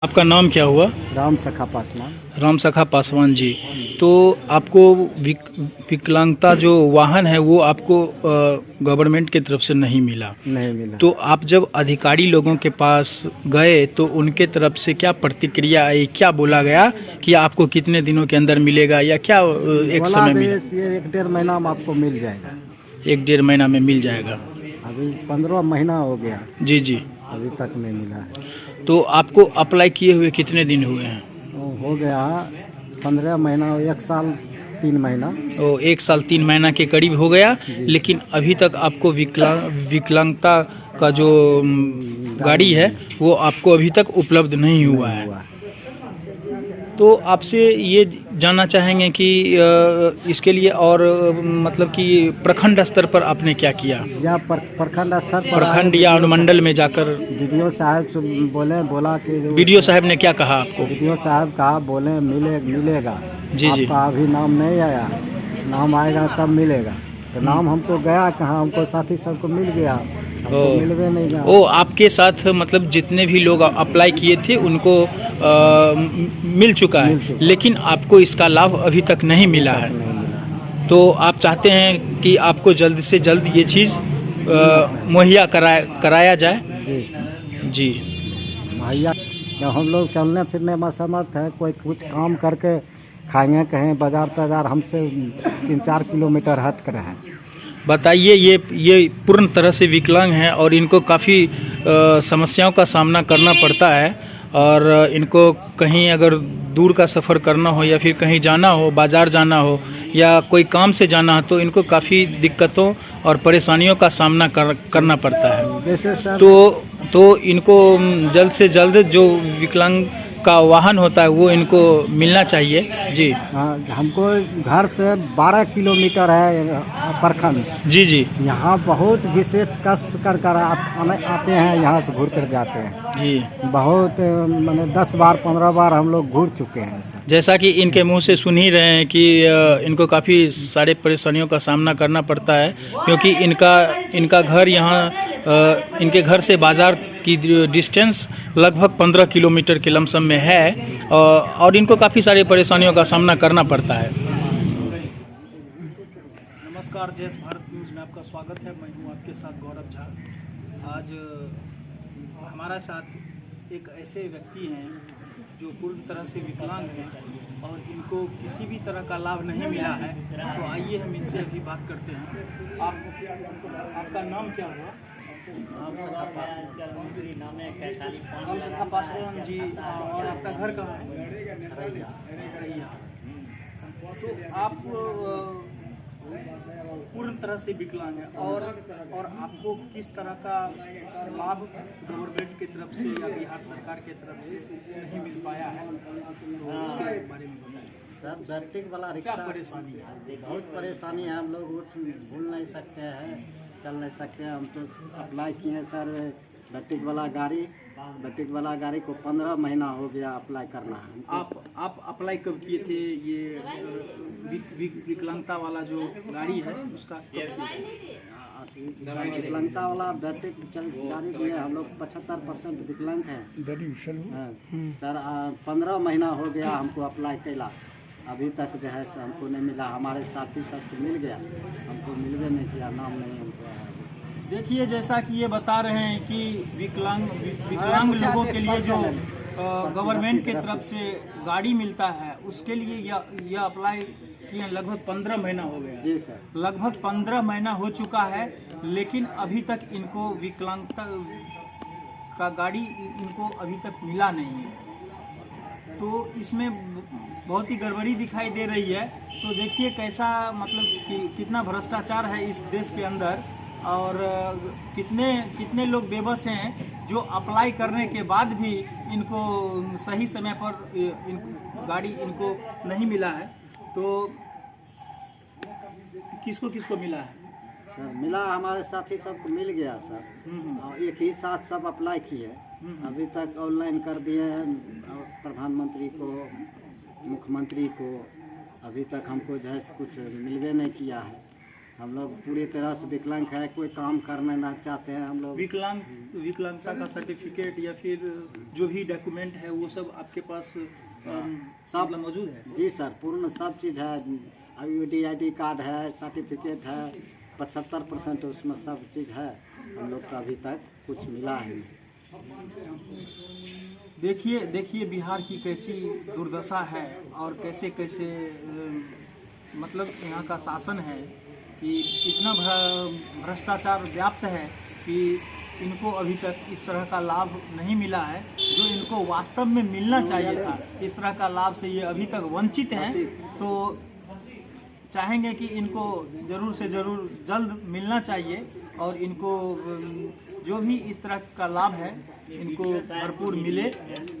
आपका नाम क्या हुआ? राम सखा पासवान। राम सखा पासवान जी। तो आपको विकलांगता जो वाहन है वो आपको गवर्नमेंट की तरफ से नहीं मिला। नहीं मिला। तो आप जब अधिकारी लोगों के पास गए तो उनके तरफ से क्या प्रतिक्रिया आई, क्या बोला गया कि आपको कितने दिनों के अंदर मिलेगा या क्या एक बोला समय तो मिला? ये 1-1.5 महीना में आपको मिल जाएगा। 1-1.5 महीना में मिल जाएगा। अभी 15 महीना हो गया, जी जी। अभी तक नहीं मिला है। तो आपको अप्लाई किए हुए कितने दिन हुए हैं? हो गया 15 महीना, 1 साल 3 महीना। 1 साल 3 महीना के करीब हो गया, जी। लेकिन अभी तक आपको विकलांगता का जो गाड़ी है वो आपको अभी तक उपलब्ध नहीं हुआ है। तो आपसे ये जानना चाहेंगे कि इसके लिए और मतलब कि प्रखंड स्तर पर आपने क्या किया? या प्रखंड स्तर पर प्रखंड या अनुमंडल में जाकर वीडियो साहब से बोला कि वीडियो साहब ने क्या कहा आपको? वीडियो साहब कहा बोले मिलेगा। जी जी। आपका अभी नाम नहीं आया, नाम आएगा तब मिलेगा। तो नाम हमको गया कहाँ, हमको साथी सबको मिल गया, हमको मिलवे नहीं गया। ओ आपके साथ मतलब जितने भी लोग अप्लाई किए थे उनको मिल चुका है, लेकिन आपको इसका लाभ अभी तक नहीं मिला है। नहीं मिला। तो आप चाहते हैं कि आपको जल्द से जल्द ये चीज़ मुहैया कराया जाए? जी जी। भैया, जब हम लोग चलने फिरने में असमर्थ है, कोई कुछ काम करके खाएंगे कहीं बाजार ताजार हमसे 3-4 किलोमीटर हट कर है। बताइए, ये पूर्ण तरह से विकलांग हैं और इनको काफ़ी समस्याओं का सामना करना पड़ता है, और इनको कहीं अगर दूर का सफ़र करना हो या फिर कहीं जाना हो, बाज़ार जाना हो या कोई काम से जाना हो, तो इनको काफ़ी दिक्कतों और परेशानियों का सामना करना पड़ता है। जैसे सर तो इनको जल्द से जल्द जो विकलांग का वाहन होता है वो इनको मिलना चाहिए। जी। हाँ, हमको घर से 12 किलोमीटर है प्रखंड। जी जी। यहाँ बहुत विशेष कष्ट कर आते हैं, यहाँ से घूर कर जाते हैं। जी। बहुत मैंने 10 बार 15 बार हम लोग घूर चुके हैं सर। जैसा कि इनके मुंह से सुन ही रहे हैं कि इनको काफ़ी सारे परेशानियों का सामना करना पड़ता है, क्योंकि इनका घर यहाँ इनके घर से बाज़ार की डिस्टेंस लगभग 15 किलोमीटर के लमसम में है, और इनको काफ़ी सारी परेशानियों का सामना करना पड़ता है। नमस्कार, जैस भारत न्यूज़ में आपका स्वागत है। मैं हूँ आपके साथ गौरव झा। आज हमारा साथ एक ऐसे व्यक्ति हैं जो पूर्ण तरह से विकलांग हैं और इनको किसी भी तरह का लाभ नहीं मिला है। तो आइए हम इनसे अभी बात करते हैं। आपका नाम क्या हुआ? राम सखा पासवान जी। और आपका घर कहाँ है? तो आप पूर्ण तरह से विकलांग है, और आपको किस तरह का लाभ गवर्नमेंट की तरफ से या बिहार सरकार की तरफ से नहीं मिल पाया है, तो इसके बारे में बताएं। सर बैटरी वाला रिक्शा परेशानी है? बहुत परेशानी है। हम लोग उठ भूल नहीं सकते हैं, चल नहीं सकते हैं। हम तो अप्लाई किए हैं सर बैटरी वाला गाड़ी को 15 महीना हो गया अप्लाई करना है। आप अप्लाई कब किए थे? ये विकलांगता वाला जो गाड़ी है उसका विकलांगता वाला बैटरी गाड़ी में हम लोग 75% विकलांग हैं। हाँ, सर 15 महीना हो गया हमको अप्लाई कैला, अभी तक जो है हमको नहीं मिला। हमारे साथी सबको मिल गया, हमको मिलवे नहीं किया, नाम नहीं हमको है। देखिए, जैसा कि ये बता रहे हैं कि विकलांग लोगों के लिए जो गवर्नमेंट की तरफ से गाड़ी मिलता है उसके लिए यह अप्लाई किए लगभग 15 महीना हो गया। जी सर, लगभग 15 महीना हो चुका है, लेकिन अभी तक इनको विकलांगता का गाड़ी इनको अभी तक मिला नहीं है। तो इसमें बहुत ही गड़बड़ी दिखाई दे रही है। तो देखिए कैसा मतलब कि कितना भ्रष्टाचार है इस देश के अंदर, और कितने लोग बेबस हैं जो अप्लाई करने के बाद भी इनको सही समय पर गाड़ी इनको नहीं मिला है। तो किसको मिला है? सर मिला, हमारे साथी सबको मिल गया सर। और एक ही साथ सब अप्लाई किए, अभी तक ऑनलाइन कर दिए हैं प्रधानमंत्री को, मुख्यमंत्री को। अभी तक हमको जो है कुछ मिलवे नहीं किया है। हम लोग पूरी तरह से विकलांग है, कोई काम करना ना चाहते हैं हम लोग। विकलांगता का सर्टिफिकेट या फिर जो भी डॉक्यूमेंट है वो सब आपके पास सब मौजूद है? जी सर, पूर्ण सब चीज़ है, ID कार्ड है, सर्टिफिकेट है, 75% उसमें सब चीज़ है। हम लोग का अभी तक कुछ मिला है नहीं। देखिए बिहार की कैसी दुर्दशा है और कैसे मतलब यहाँ का शासन है कि इतना भ्रष्टाचार व्याप्त है कि इनको अभी तक इस तरह का लाभ नहीं मिला है जो इनको वास्तव में मिलना चाहिए था। इस तरह का लाभ से ये अभी तक वंचित हैं। तो चाहेंगे कि इनको ज़रूर से ज़रूर जल्द मिलना चाहिए और इनको जो भी इस तरह का लाभ है इनको भरपूर मिले।